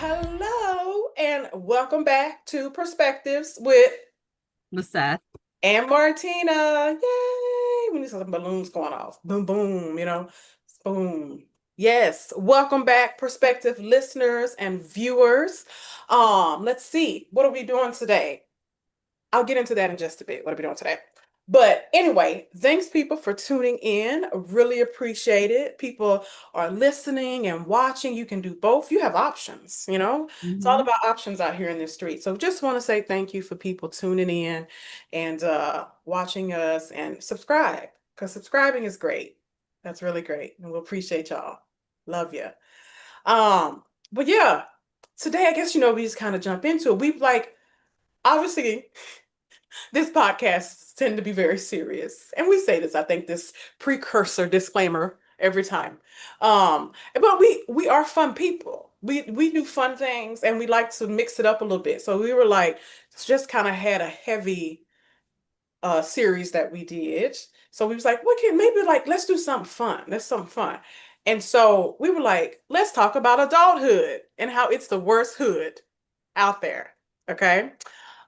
Hello, and welcome back to Perspectives with Lisette. and Martina. Yay! We need some balloons going off. Boom, boom, boom. Yes, welcome back, prospective listeners and viewers. Let's see, what are we doing today? I'll get into that in just a bit. What are we doing today? But anyway, thanks people for tuning in. Really appreciate it. People are listening and watching. You can do both. You have options. It's all Hmm. about options out here in the street. So just want to say thank you for people tuning in and watching us and subscribe because subscribing is great. That's really great. And we'll appreciate y'all. Love you. Um, but yeah, today I guess we just kind of jump into it. We've like obviously this podcast tend to be very serious. And we say this, I think this precursor disclaimer every time. But we are fun people. We do fun things and we like to mix it up a little bit. So we were like, just kind of had a heavy series that we did. So we was like, we can maybe like let's do something fun. Let's something fun. And so we were like, let's talk about adulthood and how it's the worst hood out there. Okay.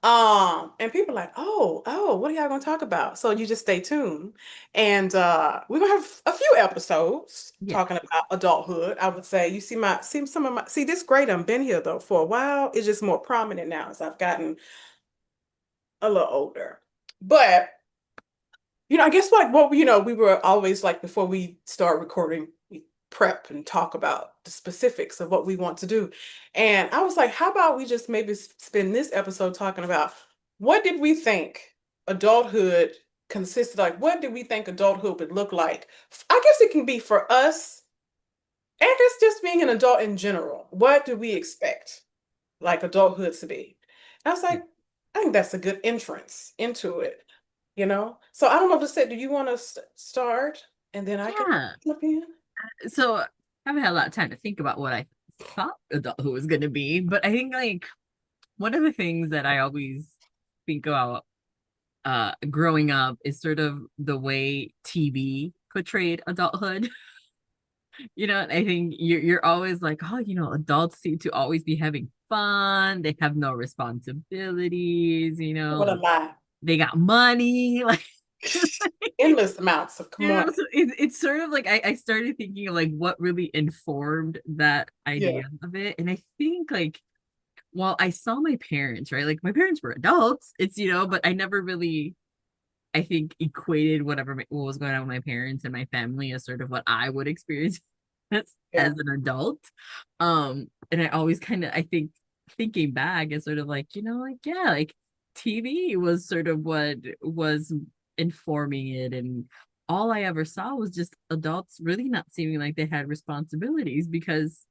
And people are like, oh, what are y'all gonna talk about? So you just stay tuned. And we're gonna have a few episodes Yeah. talking about adulthood. I would say you see some of my see this grade I've been here though for a while. It's just more prominent now as I've gotten a little older. But I guess like what we were always like before we start recording, we prep and talk about the specifics of what we want to do. And I was like, how about we just maybe spend this episode talking about what did we think adulthood consisted like? What did we think adulthood would look like? I guess it can be for us, and I guess just being an adult in general. What do we expect like adulthood to be? And I was Yeah. like, I think that's a good entrance into it. So I don't know if to say, do you want to start and then I can Yeah. jump in? So I haven't had a lot of time to think about what I thought adulthood was going to be, but I think like one of the things that I always think about growing up is sort of the way TV portrayed adulthood. I think you're always like, oh, adults seem to always be having fun. They have no responsibilities, What a like lie. they got money, like Endless amounts of money. So it's sort of like I started thinking of like what really informed that Yeah. idea of it. And I think like while I saw my parents, right? Like my parents were adults, but I never really, I think, equated what was going on with my parents and my family as sort of what I would experience as Yeah. an adult. And I always kind of I think thinking back is sort of like, like yeah, like TV was sort of what was informing it, and all I ever saw was just adults really not seeming like they had responsibilities because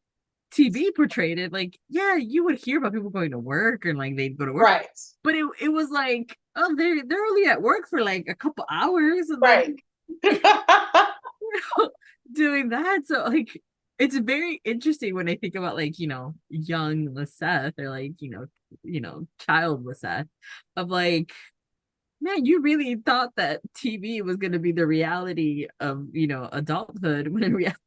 TV portrayed it like, yeah, you would hear about people going to work and like they'd go to work, Right. but it was like, oh, they're only at work for like a couple hours and like Right. doing that. So like it's very interesting when I think about like, young Lisette or like, child Lisette of like, man, you really thought that TV was gonna be the reality of, adulthood when in reality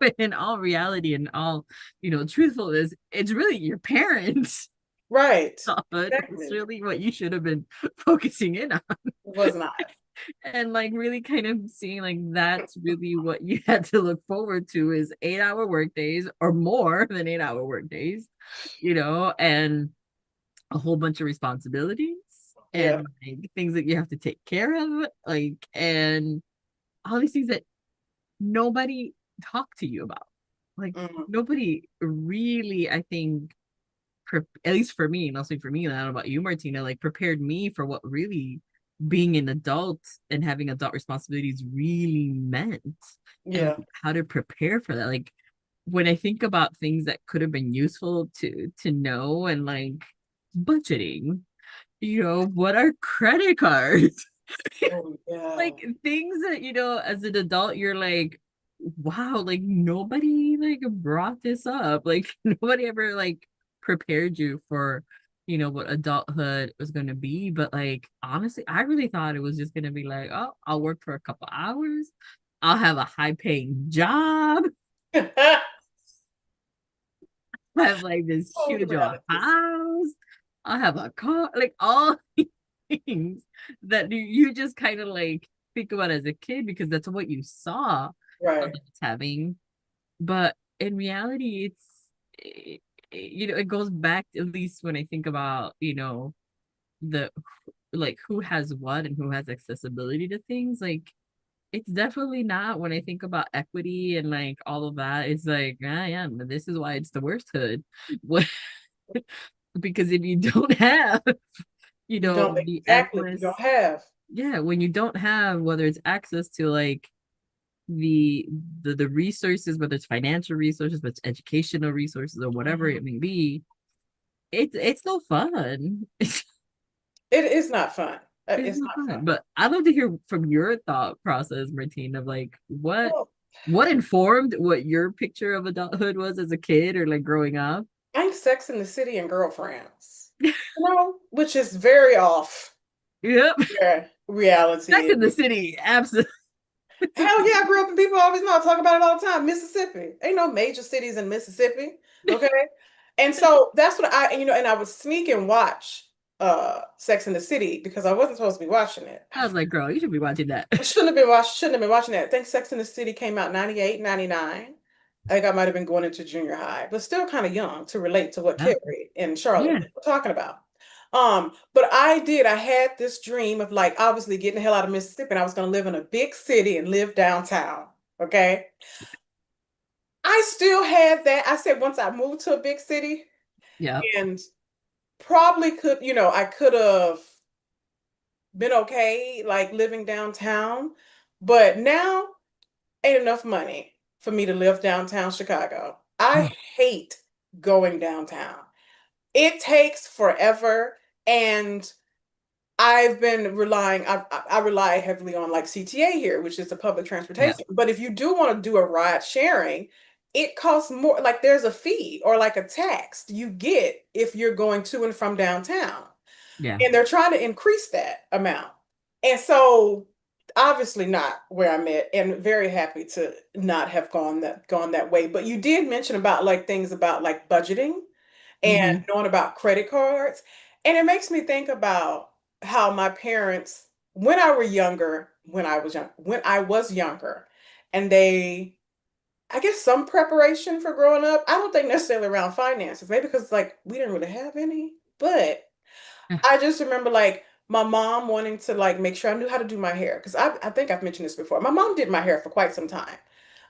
but in all reality and all, truthfulness, it's really your parents' Right. childhood. It's Exactly. really what you should have been focusing in on. It was not. And like really kind of seeing like that's really what you had to look forward to is 8-hour work days or more than 8-hour work days, and a whole bunch of responsibilities Yeah. and like things that you have to take care of, like, and all these things that nobody talked to you about. Like Mhm. nobody really, I think, at least for me, and I'll say for me, and I don't know about you, Martina, like prepared me for what really being an adult and having adult responsibilities really meant and Yeah. how to prepare for that. Like when I think about things that could have been useful to know and like budgeting, what are credit cards? Oh, yeah. Like things that, as an adult, you're like, wow, like nobody like brought this up. Like nobody ever like prepared you for, what adulthood was going to be. But like, honestly, I really thought it was just going to be like, oh, I'll work for a couple hours. I'll have a high paying job. have like this Oh, the huge old realities. house. I have a car, like all things that you just kind of like think about as a kid because that's what you saw Right. adults having. But in reality, it, it goes back, at least when I think about, the like who has what and who has accessibility to things. Like it's definitely not when I think about equity and like all of that. It's like, yeah, this is why it's the worst hood. What because if you don't have, You don't the exactly. You access, don't have. yeah, when you don't have whether it's access to like the the resources, whether it's financial resources, whether it's educational resources or whatever Mhm. it may be, it's no fun. It is not fun. It's It's not not fun. fun. But I'd love to hear from your thought process, Martine, of like Well, what informed what your picture of adulthood was as a kid or like growing up. I'm Sex in the City and Girlfriends, which is very off Yep. where Sex reality in the is. City. Absolutely. Hell yeah, I grew up and people always know I talk about it all the time. Mississippi. Ain't no major cities in Mississippi. Okay. And so that's what and I would sneak and watch Sex in the City because I wasn't supposed to be watching it. I was like, girl, you should be watching that. I shouldn't have been watching that. I think Sex in the City came out 98, 99. I think I might have been going into junior high, but still kind of young to relate to what Yeah. Carrie and Charlotte Yeah. were talking about. But I had this dream of like obviously getting the hell out of Mississippi and I was gonna live in a big city and live downtown. Okay. I still had that. I said once I moved to a big city Yep. and probably could, I could have been okay like living downtown, but now ain't enough money for me to live downtown Chicago. I hate going downtown. It takes forever, and I've been I rely heavily on like CTA here, which is the public Yeah. transportation. But if you do want to do a ride sharing, it costs more. Like there's a fee or like a tax you get if you're going to and from downtown. Yeah. And they're trying to increase that amount. And so obviously not where I'm at and very happy to not have gone that way. But you did mention about like things about like budgeting and Mm-hmm. knowing about credit cards. And it makes me think about how my parents, when I was younger, and I guess some preparation for growing up. I don't think necessarily around finances, maybe because like we didn't really have any, but I just remember like my mom wanting to like make sure I knew how to do my hair because I think I've mentioned this before. My mom did my hair for quite some time,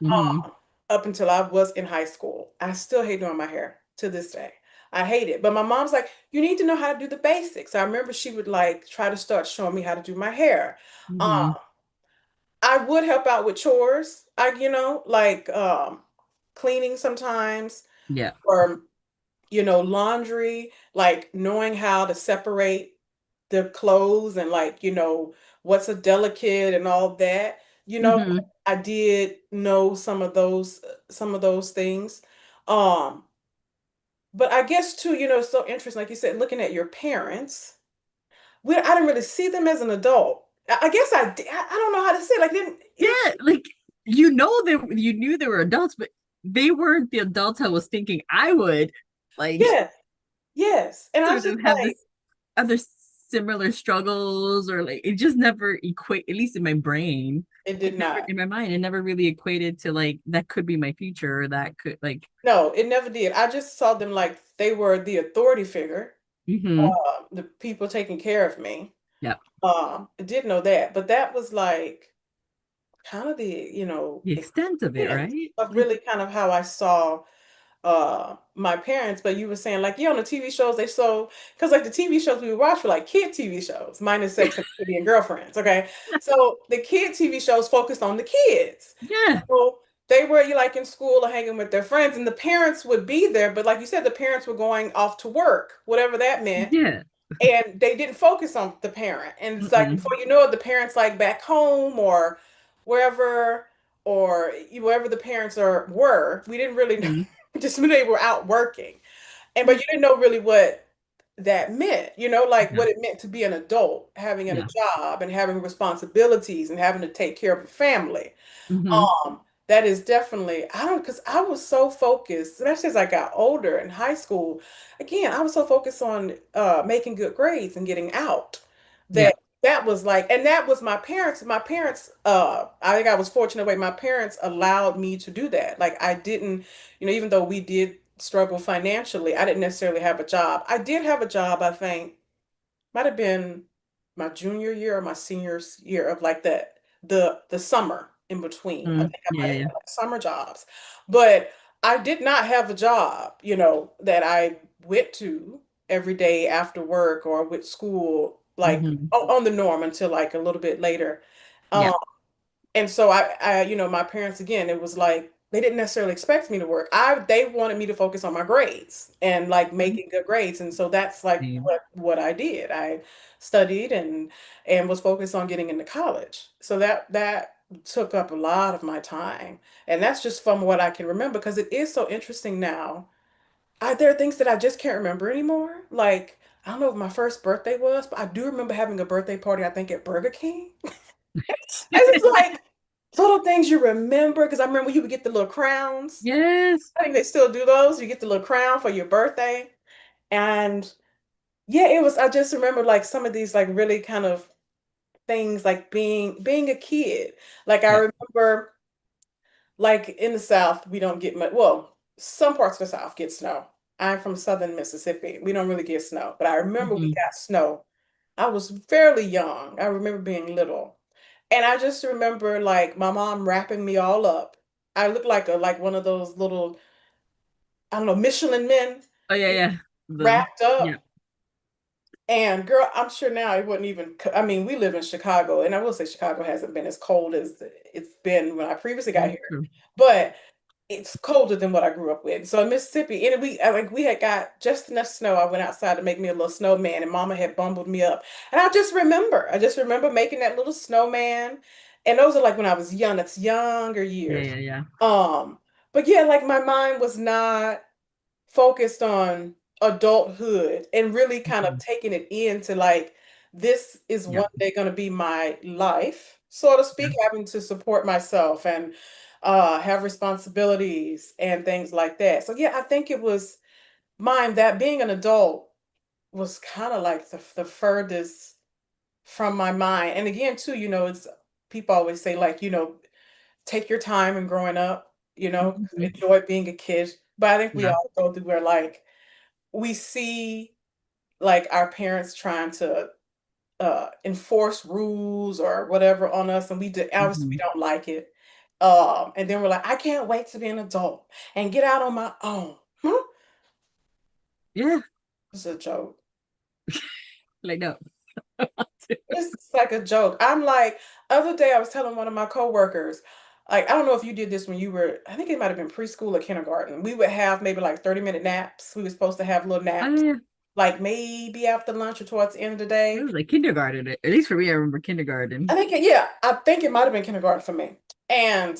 Mm-hmm. up until I was in high school. I still hate doing my hair to this day. I hate it. But my mom's like, you need to know how to do the basics. I remember she would like try to start showing me how to do my hair. Um, Mm-hmm. I would help out with chores. Like cleaning sometimes Yeah. or laundry, like knowing how to separate the clothes and like, what's a delicate and all that. Mm-hmm. I did know some of those things. Um, but I guess too, it's so interesting, like you said, looking at your parents. I didn't really see them as an adult. I guess I don't know how to say it. Like didn't it Yeah. Like you knew they were adults, but they weren't the adults I was thinking I would like yes, yes. And I was sort just of have this like, other similar struggles or like it just never equate, at least in my brain, it it did never, not. in my mind, it never really equated to like that could be my future, or that could like. No, it never did. I just saw them like they were the authority figure, Mm-hmm. the people taking care of me. Yeah. I did know that, but that was like kind of the, The extent of it, extent right? of Like, really kind of how I saw my parents. But you were saying like, on the TV shows they show because like the TV shows we would watch were like kid TV shows, minus Sex and the City and Girlfriends. Okay. So the kid TV shows focused on the kids. yeah. So they were like in school or hanging with their friends, and the parents would be there. But like you said, the parents were going off to work, whatever that meant, Yeah. and they didn't focus on the parent. And it's like Mm-mm. before you know it, the parents like back home or wherever or wherever the parents were. We didn't really know, Mm-hmm. just knew they were out working, and but you didn't know really what that meant. Like Yeah. what it meant to be an adult, having a Yeah. job and having responsibilities and having to take care of a family. Mm-hmm. That is definitely, I don't, because I was so focused, especially as I got older in high school. Again, I was so focused on making good grades and getting out Yeah. that that was like, and that was my parents, I think I was fortunate way, my parents allowed me to do that. Like I didn't, even though we did struggle financially, I didn't necessarily have a job. I did have a job, I think might have been my junior year or my senior year of like the summer in between. I Mm, think I yeah, might yeah, have yeah. had like summer jobs, but I did not have a job, that I went to every day after work or with school, like Hmm. on the norm until like a little bit later. Yeah. Um, and so my parents again, it was like they didn't necessarily expect me to work. They wanted me to focus on my grades and like Mhm. making good grades. And so that's like Same. what I did. I studied and was focused on getting into college. So that took up a lot of my time. And that's just from what I can remember because it is so interesting now. There are things that I just can't remember anymore. Like I don't know what my first birthday was, but I do remember having a birthday party, I think at Burger King. It's just like little things you remember because I remember you would get the little crowns. Yes. I think they still do those. You get the little crown for your birthday. And yeah, I just remember like some of these like really kind of things like being a kid. Like I Yeah. remember like in the South, we don't get much, well, some parts of the South get snow. I'm from Southern Mississippi. We don't really get snow, but I remember we Hmm. got snow. I was fairly young. I remember being little. And I just remember like my mom wrapping me all up. I looked like one of those little, I don't know, Michelin men Oh yeah, yeah. The wrapped yeah. up. And girl, I'm sure now it wouldn't even, I mean, we live in Chicago, and I will say Chicago hasn't been as cold as it's been when I previously got That's here. true. But it's colder than what I grew up with. So in Mississippi, and like we had got just enough snow. I went outside to make me a little snowman, and Mama had bumbled me up. And I just remember making that little snowman. And those are like when I was young. That's younger Yeah, years. yeah, yeah. Um, but yeah, like my mind was not focused on adulthood and really kind of Mhm. taking it into like this is Yeah. one day going to be my life, so to Yeah. speak, having to support myself and have responsibilities and things like that. So yeah, I think it was mine that being an adult was kind of like the furthest from my mind. And again, too, it's people always say like, take your time in growing up, Mhm. enjoy being a kid. But I think we Yeah. all go through where like we see like our parents trying to enforce rules or whatever on us, and obviously we Hmm. don't like it. And then we're like, I can't wait to be an adult and get out on my own. Huh? Yeah. It's a joke. Like no. It's like a joke. I'm like, other day I was telling one of my coworkers, like, I don't know if you did this when you were, I think it might have been preschool or kindergarten. We would have maybe like 30-minute naps. We were supposed to have little Oh naps, yeah. like maybe after lunch or towards the end of the It day. was like kindergarten. At least for me, I remember kindergarten. Yeah, I think it might have been kindergarten for me. And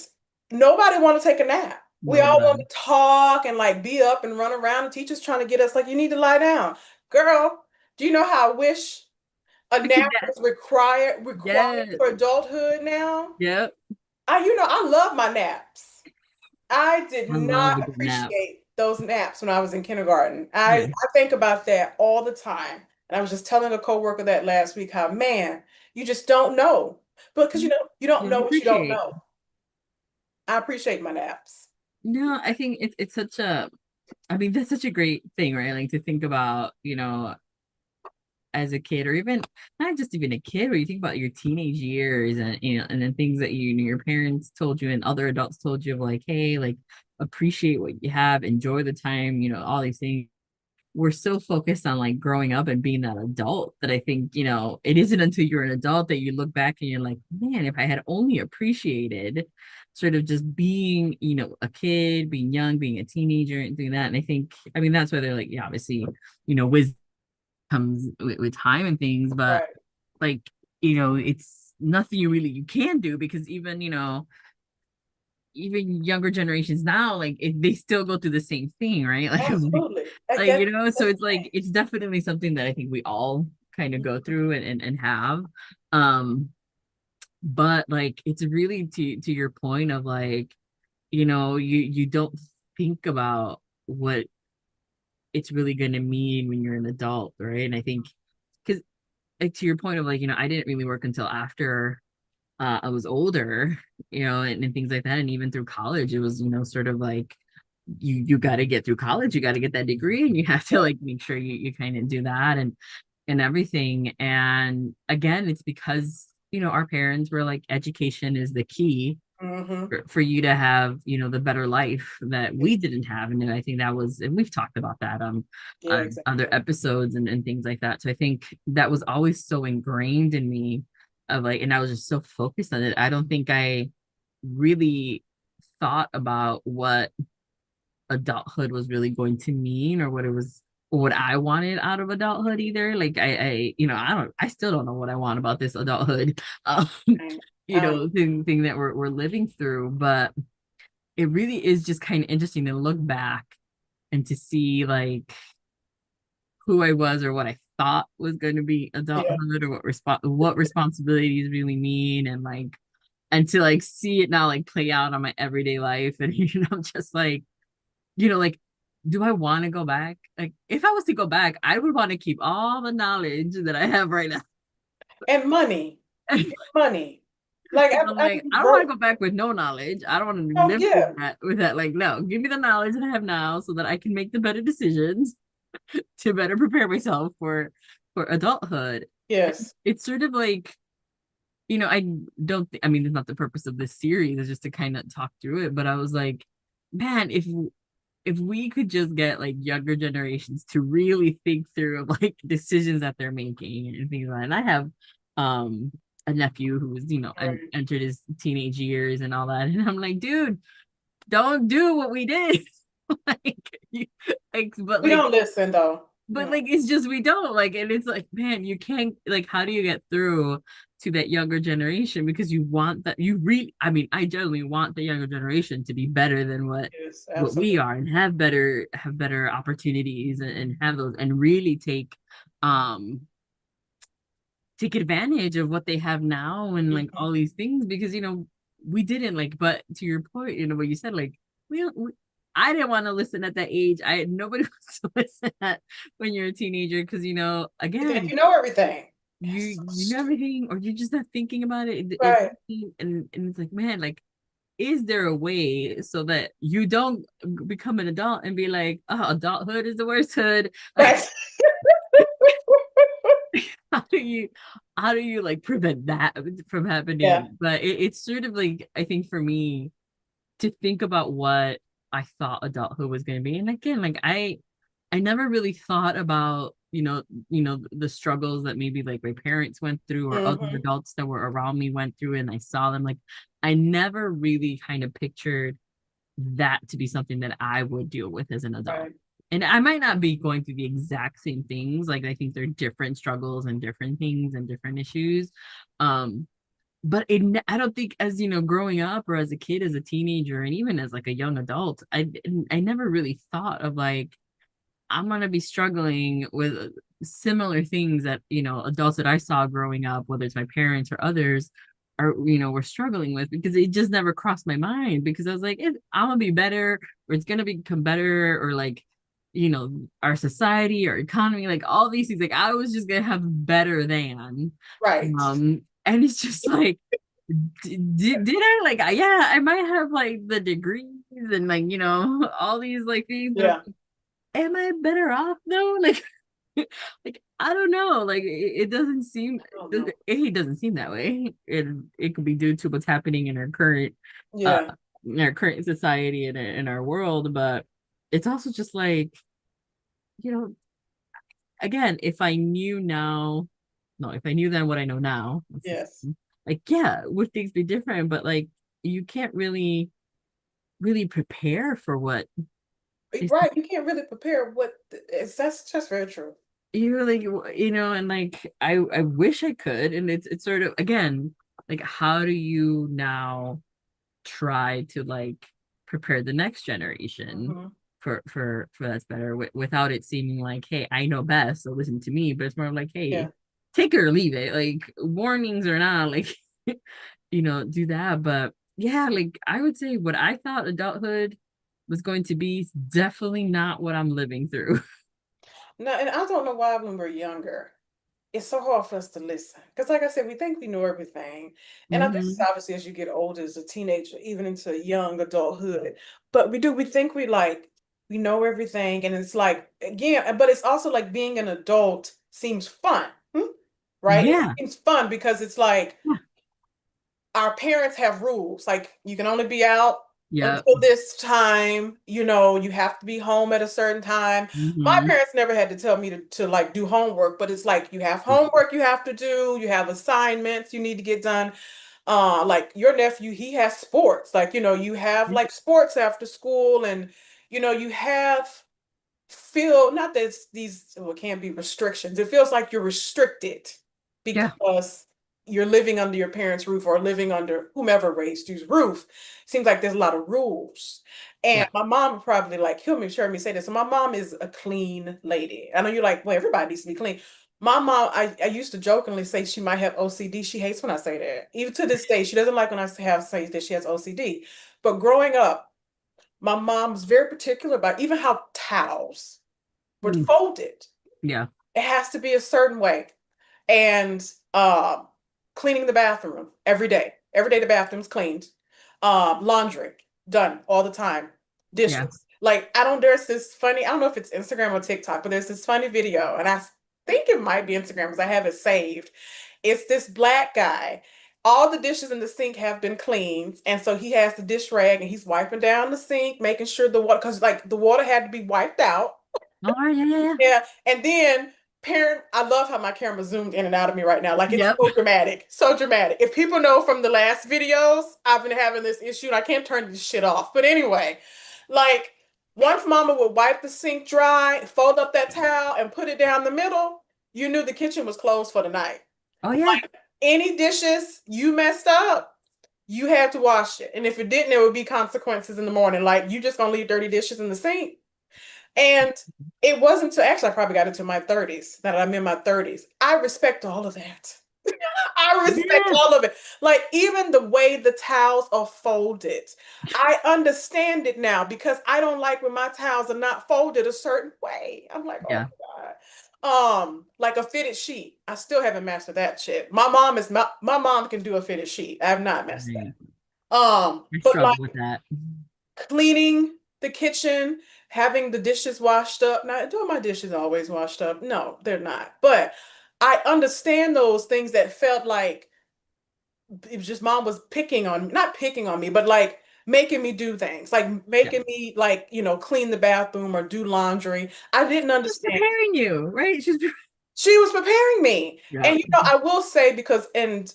nobody wanted to take a nap. We all want Nobody. to talk and like be up and run around. The teacher's trying to get us like, you need to lie down. Girl, do you know how I wish a I could nap get was required yes. for adulthood now? Yep. I love my naps. I did I love not a good nap. appreciate those naps when I was in kindergarten. I, Yeah. I think about that all the time. And I was just telling a coworker that last week how, man, you just don't know. But because you don't You know don't what you don't appreciate. know. I appreciate my naps. No, I think it's such a I mean, that's such a great thing, right? Like to think about, as a kid, or even not just even a kid, where you think about your teenage years and and then things that your parents told you and other adults told you of like, hey, like appreciate what you have, enjoy the time, all these things. We're so focused on like growing up and being that adult that I think, it isn't until you're an adult that you look back and you're like, man, if I had only appreciated sort of just being, a kid, being young, being a teenager and doing that. And I think, I mean, that's where they're like, yeah, obviously, wisdom comes with time and things, but Right. like, it's nothing you can do because even, even younger generations now, like they still go through the same thing, right? Like, Absolutely. Like like so that's it's the like it's definitely something that I think we all kind of thing. go through and have. Um, but like it's really to your point of like you don't think about what it's really going to mean when you're an adult, right? And I think because like to your point of like, I didn't really work until after I was older, and things like that. And even through college, it was, sort of like you got to get through college, you got to get that degree, and you have to like make sure you kind of do that and everything. And again, it's because, our parents were like, education is the key Mm-hmm. for you to have, the better life that we didn't have. And then I think that was, and we've talked about that Yeah, on other exactly. episodes and things like that. So I think that was always so ingrained in me of like, and I was just so focused on it. I don't think I really thought about what adulthood was really going to mean or what it was or what I wanted out of adulthood either. Like I still don't know what I want about this adulthood, Right. Um, thing that we're living through. But it really is just kind of interesting to look back and to see like who I was or what I thought was going to be yeah. adulthood or what responsibilities really mean and to like see it now like play out on my everyday life and just like do I want to go back? Like if I was to go back, I would want to keep all the knowledge that I have right now. And money, money. Like I'm I like, I don't want broke. to go back with no knowledge. I don't want to Oh live yeah, with that. Like, no, give me the knowledge that I have now so that I can make the better decisions to better prepare myself for adulthood. yes. It's sort of like, I don't I mean, it's not the purpose of this series, is just to kind of talk through it. But I was like, man, if we could just get like younger generations to really think through of like decisions that they're making and things like that. And I have a nephew who was, Right. entered his teenage years and all that. And I'm like, dude, don't do what we did. like, you, like, but We like, don't listen though. but No. like, it's just we don't like, and it's like, man, you can't like, how do you get through to that younger generation because you want that you really I mean I generally want the younger generation to be better than Yes, what we absolutely. are and have better opportunities and have those and really um take advantage of what they have now and like Mhm. all these things because we didn't like but to your point what you said like we I didn't want to listen at that age. Nobody wants to listen at when you're a teenager because You think again you know everything. That's so you know stupid. everything or you're just not thinking about Right. and it's like man like is there a way so that you don't become an adult and be like oh adulthood is the worst hood like Right. how do you like prevent that from Yeah. happening but it's sort of like I think for me to think about what I thought adulthood was going to be and again like I never really thought about the struggles that maybe like my parents went through or other Hmm. adults that were around me went through and I saw them like I never really kind of pictured that to be something that I would deal with as an adult. Right. And I might not be going through the exact same things. Like I think they're different struggles and different things and different issues. Um, but I don't think as growing up or as a kid, as a teenager, and even as like a young adult, I never really thought of like I'm gonna be struggling with similar things that adults that I saw growing up, whether it's my parents or others, are were struggling with because it just never crossed my mind because I was like, I'm gonna be better or it's gonna become better or like our society or economy, like all these things, like I was just gonna have better than Right. and it's just like did I like yeah I might have like the degrees and like all these like things but Yeah. am I better off though? Like, like I don't know. Like it doesn't seem Oh no. it doesn't seem that way. It could be due to what's happening uh Yeah. in our current society and in our world, but it's also just like, you know, again, if I knew now, no, if I knew then what I know now, Yes. like yeah, would things be different? But like you can't really prepare for what is Right. You can't really prepare what is that's just very true. you like and like I wish I could and it's sort of again like how do you now try to like prepare the next generation Hmm. for that's better without it seeming like hey I know best so listen to me but it's more like hey Yeah. take it or leave it like warnings or not like do that but yeah, like I would say what I thought adulthood was going to be is definitely not what I'm living through. No, and I don't know why when we're younger, it's so hard for us to listen. Because like I said, we think we know everything. And this is Hmm. obviously as you get older, as a teenager, even into young adulthood. But we think we know everything. And it's like, again, but it's also like being an adult seems fun, right? It Yeah. seems fun because it's like, Yeah. our parents have rules. Like you can only be out Yep. until this time, you have to be home at a certain time. My Hmm. parents never had to tell me to like do homework, but it's like you have homework you have to do, you have assignments you need to get done. Like your nephew, he has sports. Like, you have like sports after school and you have feel not that these well, can't be restrictions. It feels like you're restricted Yeah. because you're living under your parents' roof or living under whomever raised you's roof. Seems like there's a lot of rules. And Yeah. my mom would probably like hear me say this. So my mom is a clean lady. I know you're like, well, everybody needs to be clean. My mom, I used to jokingly say she might have OCD. She hates when I say that. Even to this day, she doesn't like when I say that she has OCD. But growing up, my mom was very particular about even how towels were Mm. folded. Yeah. It has to be a certain way. And cleaning the bathroom every day. Every day the bathroom's cleaned. Laundry done all the time. Yeah. Dishes. Like I don't. There's this funny. I don't know if it's Instagram or TikTok, but there's this funny video, and I think it might be Instagram because I have it saved. It's this black guy. All the dishes in the sink have been cleaned, and so he has the dish rag and he's wiping down the sink, making sure the water, because like the water had to be wiped out. All right. Yeah. Yeah. Yeah. Yeah, and then I love how my camera zoomed in and out of me right now. Like it's Yep. so dramatic, so dramatic. If people know from the last videos, I've been having this issue and I can't turn this shit off. But anyway, like once mama would wipe the sink dry, fold up that towel and put it down the middle, you knew the kitchen was closed for the night. Oh yeah. Any dishes you messed up, you had to wash it. And if it didn't, there would be consequences in the morning. Like you just gonna leave dirty dishes in the sink. And it wasn't until actually I probably got into my 30s that I'm in my 30s. I respect all of that. I respect Yeah. all of it. Like even the way the towels are folded. I understand it now because I don't like when my towels are not folded a certain way. I'm like, oh Yeah. my God. Like a fitted sheet. I still haven't mastered that shit. My mom can do a fitted sheet. I have not mastered Right. that. I But like struggle with that. cleaning the kitchen, having the dishes washed up. Now, do my dishes always washed up? No, they're not. But I understand those things that felt like it was just mom was not picking on me, but like making me do things, like Yeah. making me like, clean the bathroom or do laundry. I didn't Just understand. preparing you, right? She's She was preparing me. yeah. And I will say and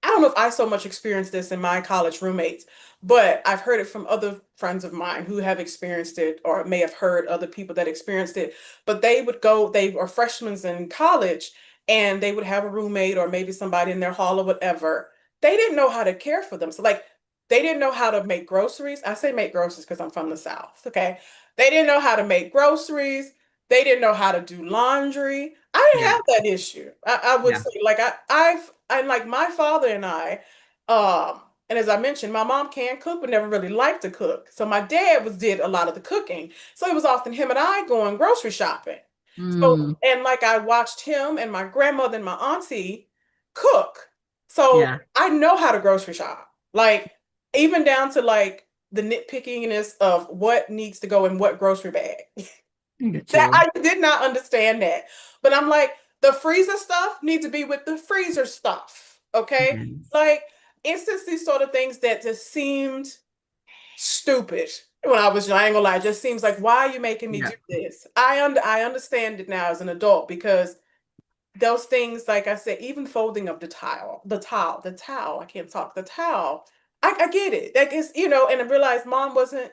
I don't know if I so much experienced this in my college roommates, but I've heard it from other friends of mine who have experienced it or may have heard other people that experienced it. But they were freshmen in college and they would have a roommate or maybe somebody in their hall or whatever. They didn't know how to care for them. So like they didn't know how to make groceries. I say make groceries because I'm from the South. Okay. They didn't know how to make groceries. They didn't know how to do laundry. I didn't Yeah. have that issue. I would Yeah. say like I like my father and and as I mentioned, my mom can cook, but never really liked to cook. So my dad did a lot of the cooking. So it was often him and I going grocery shopping. So Mm. and like I watched him and my grandmother and my auntie cook. So Yeah. I know how to grocery shop. Like even down to like the nitpickiness of what needs to go in what grocery bag. I get That you. I did not understand that. But I'm like, the freezer stuff needs to be with the freezer stuff. Okay. Yes. Like, it's just these sort of things that just seemed stupid when I was young. I ain't gonna lie. It just seems like, why are you making me Yeah. do this? I understand it now as an adult because those things, like I said, even folding of the towel, I can't talk, the towel. I get it. Like it's, and I realized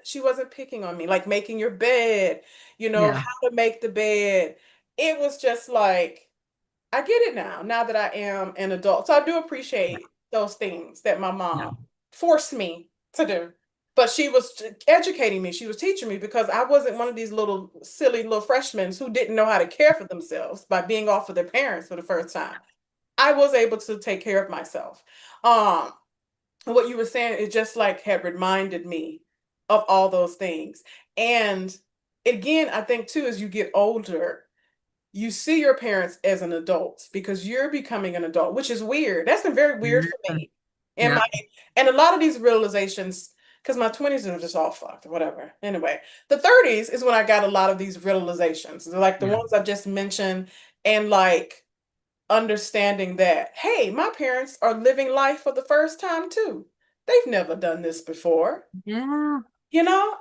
she wasn't picking on me, like making your bed, Yeah. how to make the bed. It was just like, I get it now that I am an adult. So I do Yeah. appreciate those things that my Yeah. mom forced me to do. But she was educating me. She was teaching me because I wasn't one of these little silly little freshmen who didn't know how to care for themselves by being off with their parents for the first time. I was able to take care of myself. Um, what you were saying, it just like had reminded me of all those things. And again, I think too, as you get older, you see your parents as an adult because you're becoming an adult, which is weird. That's been very weird for Yeah. me. And Yeah. my and a lot of these realizations, because my 20s are just all fucked, whatever. Anyway, the 30s is when I got a lot of these realizations. They're like the Yeah. ones I just mentioned, and like understanding that, hey, my parents are living life for the first time too. They've never done this before, Yeah.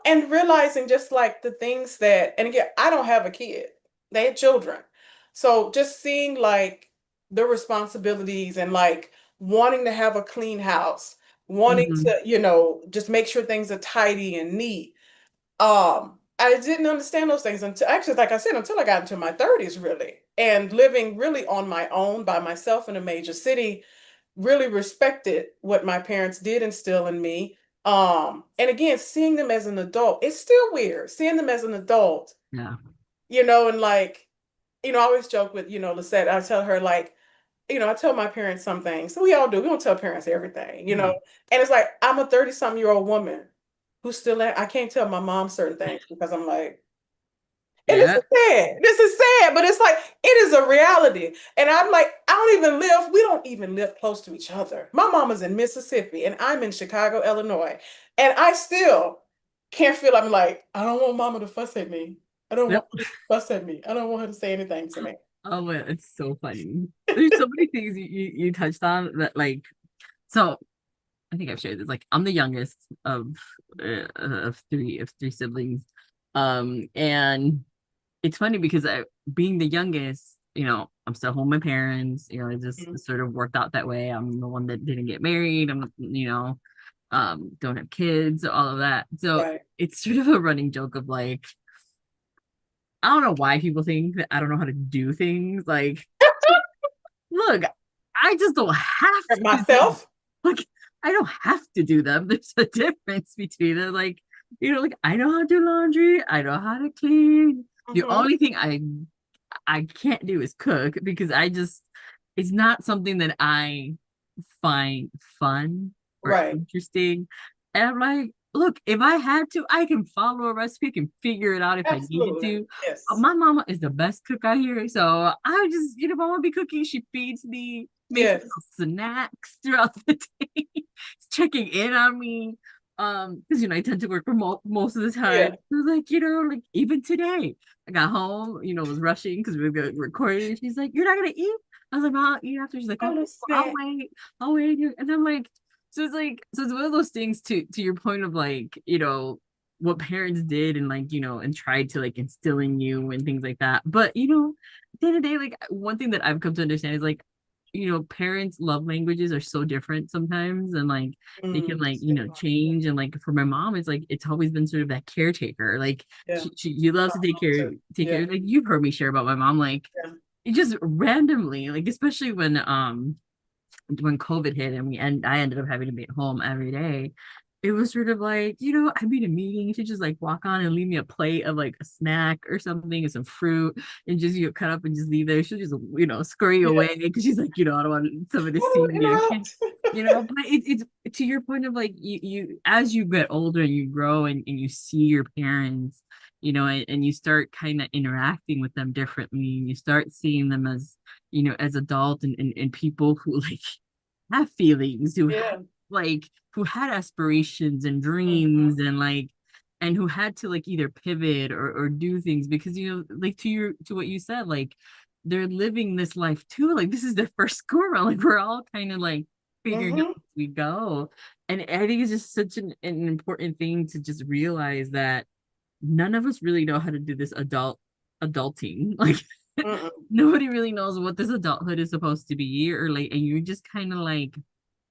and realizing just like the things that, and again, I don't have a kid, they had children. So just seeing like the responsibilities and like wanting to have a clean house, wanting Hmm. to, just make sure things are tidy and neat. I didn't understand those things until actually, like I said, until I got into my 30s, really, and living really on my own by myself in a major city, really respected what my parents did instill in me. And again, seeing them as an adult, it's still weird seeing them as an adult, Yeah. and like, I always joke with, Lisette, I tell her like, I tell my parents some things. So we all do. We don't tell parents everything, Yeah. And it's like I'm a 30-something-year-old woman who's still I can't tell my mom certain things because I'm like, and this Yeah. is sad. This is sad, but it's like it is a reality. And I'm like, we don't even live close to each other. My mama's in Mississippi and I'm in Chicago, Illinois. And I still can't feel I'm like, I don't want mama to fuss at me. I don't want Yep. her to fuss at me. I don't want her to say anything to me. Oh man, it's so funny. There's so many things you touched on that like so I think I've shared this. Like I'm the youngest of three siblings. And it's funny because being the youngest, I'm still home with my parents. It just Mhm. sort of worked out that way. I'm the one that didn't get married. Don't have kids, all of that. So Right. it's sort of a running joke of like, I don't know why people think that I don't know how to do things. Like, look, I just don't have For to do myself. like I don't have to do them. There's a difference between them. Like, like I know how to do laundry, I know how to clean. The Hmm. only thing I can't do is cook because it's not something that I find fun or Right. interesting. And I'm like, look, if I had to, I can follow a recipe, I can figure it out if I needed Absolutely. to. Yes. My mama is the best cook out here. So I just, if I want to be cooking, she feeds me, makes Yes. little snacks throughout the day, checking in on me. Because I tend to work remote most of the time. Yeah. It was like, like even today, I got home, was rushing because we were gonna record it. She's like, "You're not gonna eat?" I was like, "I'll eat after." She's like, A "Okay, little well, I'll snack. wait. I'll wait." And I'm like, so it's one of those things to your point of like, what parents did and like, and tried to like instill in you and things like that. But at the end of the day, like one thing that I've come to understand is like, parents' love languages are so different sometimes, and like they can like, change. And like for my mom, it's like it's always been sort of that caretaker. Like Yeah. she loves to take Yeah. care. Like you've heard me share about my mom, like Yeah. it just randomly, like especially when COVID hit and I ended up having to be at home every day, it was sort of like, I'd be in a meeting, she'd just like walk on and leave me a plate of like a snack or something and some fruit and just, cut up and just leave there. She'll just, scurry Yeah. away because she's like, I don't want someone to I see don't me or kid. interrupt. But it's to your point of like you as you get older and you grow and you see your parents, and you start kind of interacting with them differently, and you start seeing them as as adult and people who like have feelings, who have Yeah. like who had aspirations and dreams Mhm. and like and who had to like either pivot or do things because like to what you said, like they're living this life too. Like this is their first go around. Like we're all kind of like figuring out Mhm. as we go. And I think it's just such an important thing to just realize that none of us really know how to do this adulting. Like Mm-mm. nobody really knows what this adulthood is supposed to be, or like, and you just kind of like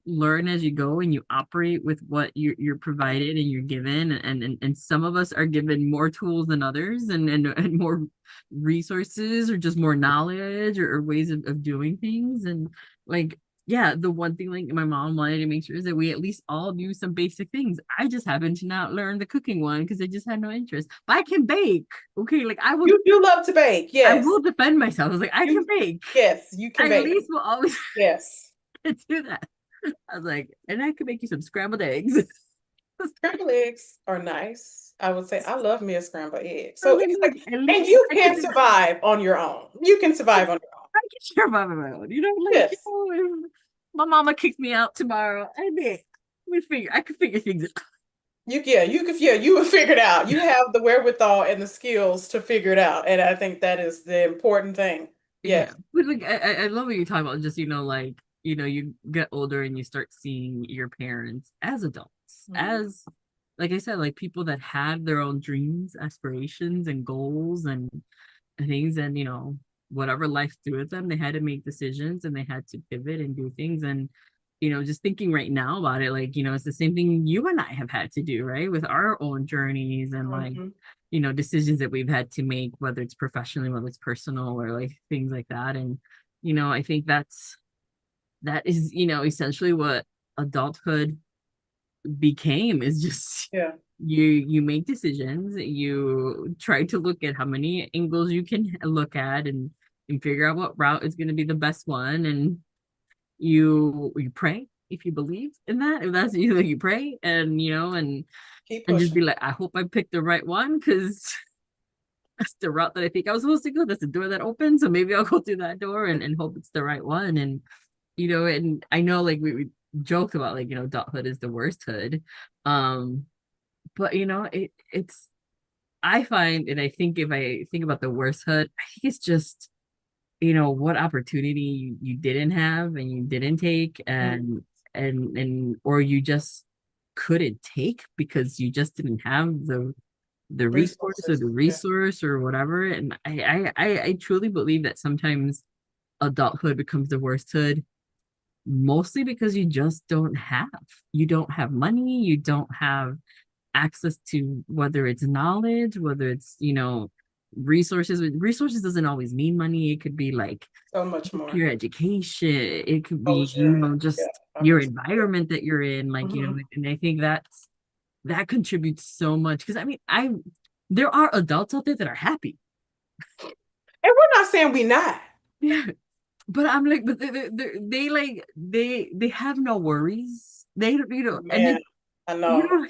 learn as you go and you operate with what you're provided and you're given, and some of us are given more tools than others, and more resources or just more knowledge or ways of doing things. And like, yeah, the one thing like my mom wanted to make sure is that we at least all knew some basic things. I just happened to not learn the cooking one because I just had no interest, but I can bake. Okay, like You do love to bake. I Yes. will defend myself. I was like, I can You bake. yes, you can I at bake. least will always Yes. do that. I was like, and I could make you some scrambled eggs. Scrambled eggs are nice. I would say I love me a scrambled egg. I was So like, it's look, like, at and least you I can can survive on your own. You can survive on your own. I can survive on my own. You know, like, Yes. if my mama kicked me out tomorrow, I could figure things out. You would figure it out. You have the wherewithal and the skills to figure it out. And I think that is the important thing. Yeah. Yes. But like I love what you're talking about. Just, like, you get older and you start seeing your parents as adults, Mhm. as like I said, like people that had their own dreams, aspirations, and goals and things, and whatever life threw at them, they had to make decisions and they had to pivot and do things. And just thinking right now about it, like, it's the same thing you and I have had to do, right, with our own journeys and like Mhm. decisions that we've had to make, whether it's professionally, whether it's personal, or like things like that. And I think that is essentially what adulthood became, is just Yeah. you make decisions, you try to look at how many angles you can look at, and figure out what route is going to be the best one. And you pray, if you believe in that, if that's you, like, you pray, and Keep and just pushing. be like, I hope I picked the right one, because that's the route that I think I was supposed to go. That's the door that opens, so maybe I'll go through that door, and hope it's the right one. And and I know, like, we joke about, like, adulthood is the worst hood. But it's I find, and I think, if I think about the worst hood, I think it's just, what opportunity you didn't have and you didn't take, Mhm. and or you just couldn't take because you just didn't have the recourse or Resources. the Yeah. resource or whatever. And I truly believe that sometimes adulthood becomes the worst hood, mostly because you don't have money, you don't have access to, whether it's knowledge, whether it's resources doesn't always mean money. It could be like So much more. your education, it could be Culture. Yeah. just your Opportunity. Yeah. environment that you're in, like, Mhm. and I think that contributes so much, because I mean, I there are adults out there that are happy. And we're not saying we not. Yeah. But I'm like, but they like they have no worries. They and Man, I you know. know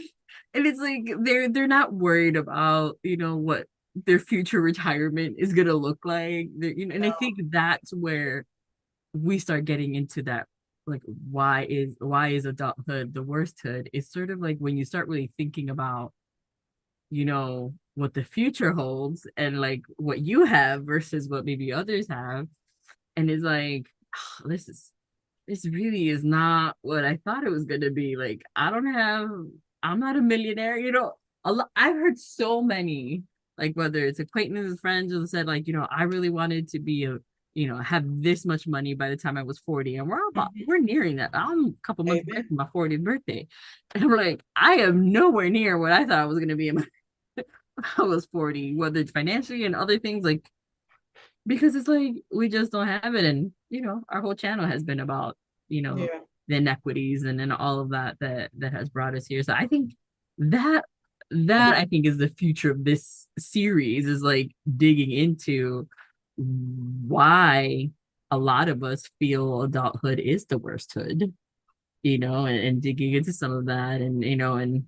and it's like they're not worried about what their future retirement is gonna look like. And I No. think that's where we start getting into that, like, why is adulthood the worst hood? It's sort of like when you start really thinking about what the future holds, and like what you have versus what maybe others have, and it's like, this really is not what I thought it was going to be. Like, I'm not a millionaire. I've heard so many, like, whether it's acquaintances, friends, who said, like, I really wanted to be have this much money by the time I was 40. And Mhm. we're nearing that. I'm a couple months away Amen. from my 40th birthday. And I'm like, I am nowhere near what I thought I was going to be in I was 40, whether it's financially and other things, like, because it's like we just don't have it. And our whole channel has been about Yeah. the inequities, and all of that has brought us here. So I think that I think is the future of this series, is like digging into why a lot of us feel adulthood is the worst hood, and digging into some of that. And and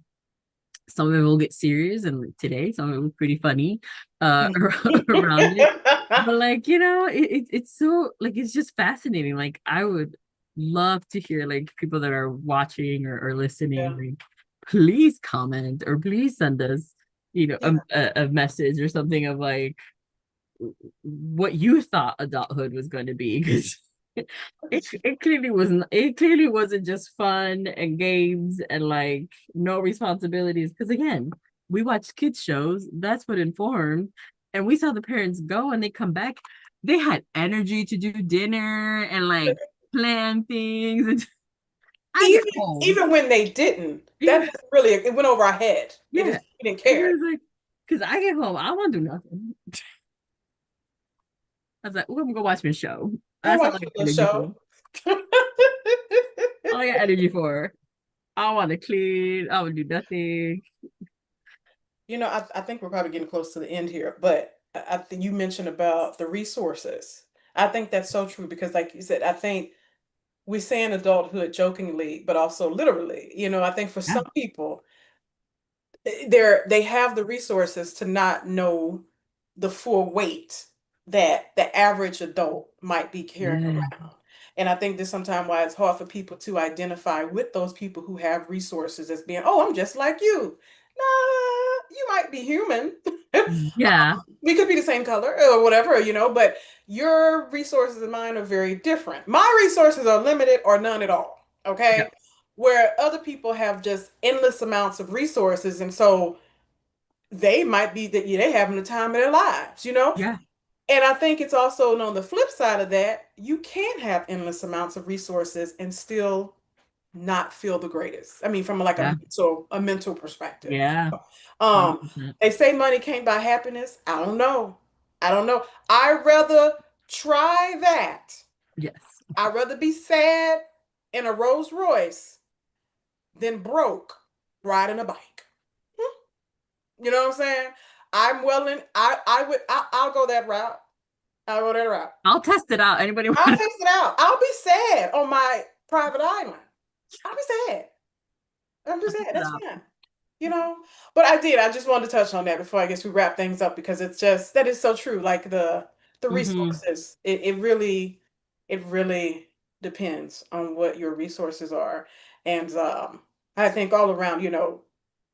some of it will get serious, and like today some of it was pretty funny around it. But like, it's so, like, it's just fascinating. Like, I would love to hear, like, people that are watching or listening, Yeah. like, please comment or please send us Yeah. a message or something of, like, what you thought adulthood was going to be, because it clearly wasn't just fun and games and like no responsibilities. Because again, we watched kids shows, that's what informed, and we saw the parents go and they come back, they had energy to do dinner and like plan things. And I get Even home. even when they didn't, that Yeah. doesn't really it went over our head. It Yeah. just we didn't And it care. was like, because I get home, I want to do nothing. I was like, oh, I'm gonna go watch my show. Go That's all watch I got your little energy for. show. All I got energy for. I want to clean. I want to do nothing. I think we're probably getting close to the end here, but I think you mentioned about the resources. I think that's so true because, like you said, I think we say in adulthood jokingly, but also literally. I think for Yeah. some people, they have the resources to not know the full weight that the average adult might be carrying Yeah. around. And I think this sometimes why it's hard for people to identify with those people who have resources as being, oh, I'm just like you. Nah, you might be human. Yeah. We could be the same color or whatever, but your resources and mine are very different. My resources are limited or none at all. Yeah. Okay. Where other people have just endless amounts of resources. And so they might be that they having the time of their lives. Yeah. And I think it's also on the flip side of that, you can have endless amounts of resources and still not feel the greatest. I mean, from like Yeah. a mental perspective. Yeah. Um, 100%. they say money can't buy happiness. I don't know. I don't know. I'd rather try that. Yes. I'd rather be sad in a Rolls Royce than broke riding a bike. You know what I'm saying? I'm willing. I'll go that route. I'll go that route. I'll test it out. Anybody want I'll to? test it out. I'll be sad on my private island. I'll be sad. I'm I'll just test saying, it that's out. fine. you know. But I just wanted to touch on that before I guess we wrap things up because it's just that is so true. Like the Mm-hmm. resources, it really depends on what your resources are. And I think all around,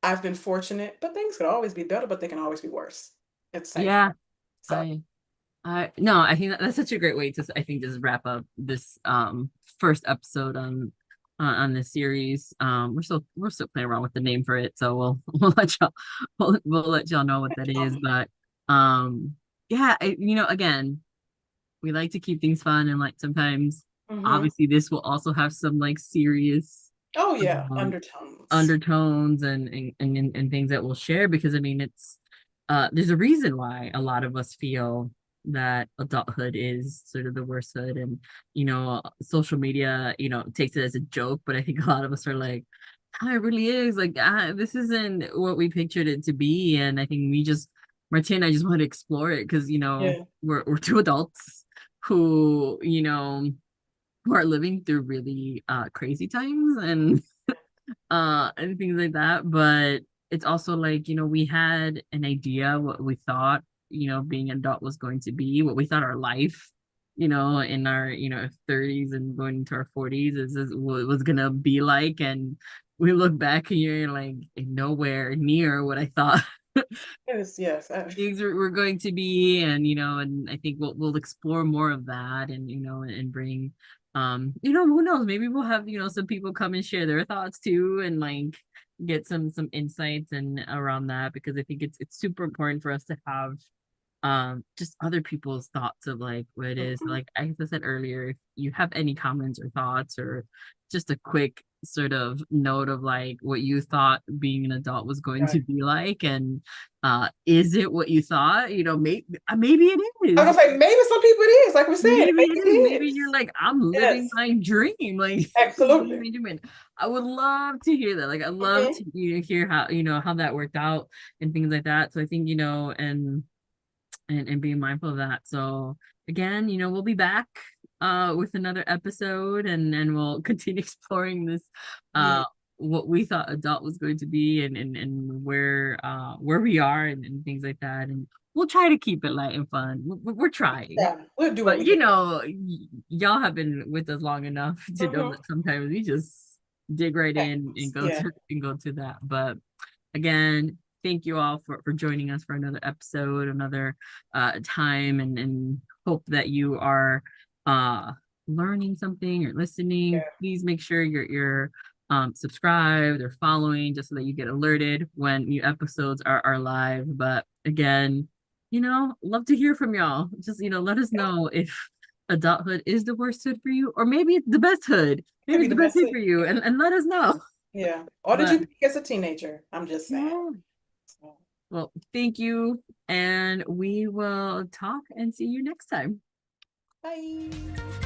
I've been fortunate, but things could always be better, but they can always be worse at the same time. Yeah. So I no, I think that's such a great way to I think just wrap up this first episode on this series. We're still playing around with the name for it, so we'll we'll let y'all know what that is. But yeah, again, we like to keep things fun and like sometimes hmm obviously this will also have some like serious oh yeah, um undertones. undertones and things that we'll share because I mean it's there's a reason why a lot of us feel that adulthood is sort of the worst hood and social media takes it as a joke, but I think a lot of us are like, "Ah, it really is like this isn't what we pictured it to be," and I think Martina and I just want to explore it because Yeah. we're two adults who who are living through really crazy times and things like that. But it's also like, we had an idea what we thought, being an adult was going to be, what we thought our life, in our, 30s and going into our 40s is what it was gonna be like. And we look back and you're like nowhere near what I thought Yes, yes. things were going to be. And and I think we'll explore more of that and and bring who knows, maybe we'll have some people come and share their thoughts too and like get some insights and around that because I think it's super important for us to have just other people's thoughts of like what it is. Mhm. Like as I said earlier, if you have any comments or thoughts or just a quick sort of note of like what you thought being an adult was going to Right. be like and is it what you thought, maybe it I is, was gonna say maybe some people it is, like we said, maybe it maybe is, it maybe is. you're like I'm living Yes, my dream, like living absolutely. my dream. And I would love to hear that, like I love hmm to hear how how that worked out and things like that. So I think and being mindful of that. So again, we'll be back with another episode and we'll continue exploring this Yeah, what we thought adult was going to be and where we are and things like that. And we'll try to keep it light and fun. We're trying. yeah, we'll do what But we can. y'all have been with us long enough to know hmm that sometimes we just dig right in and go Yeah, to that. But again, thank you all for joining us for another episode, another time, and hope that you are uh learning something or listening. yeah, Please make sure you're subscribed or following just so that you get alerted when new episodes are live. But again, love to hear from y'all. Just let us yeah. know if adulthood is the worst hood for you, or maybe it's the best hood. Could Maybe be it's the the best best hood thing. for you, Yeah, and let us know. yeah. Or did But you think as a teenager? I'm just saying. yeah. So, Well, thank you. And we will talk and see you next time. bye.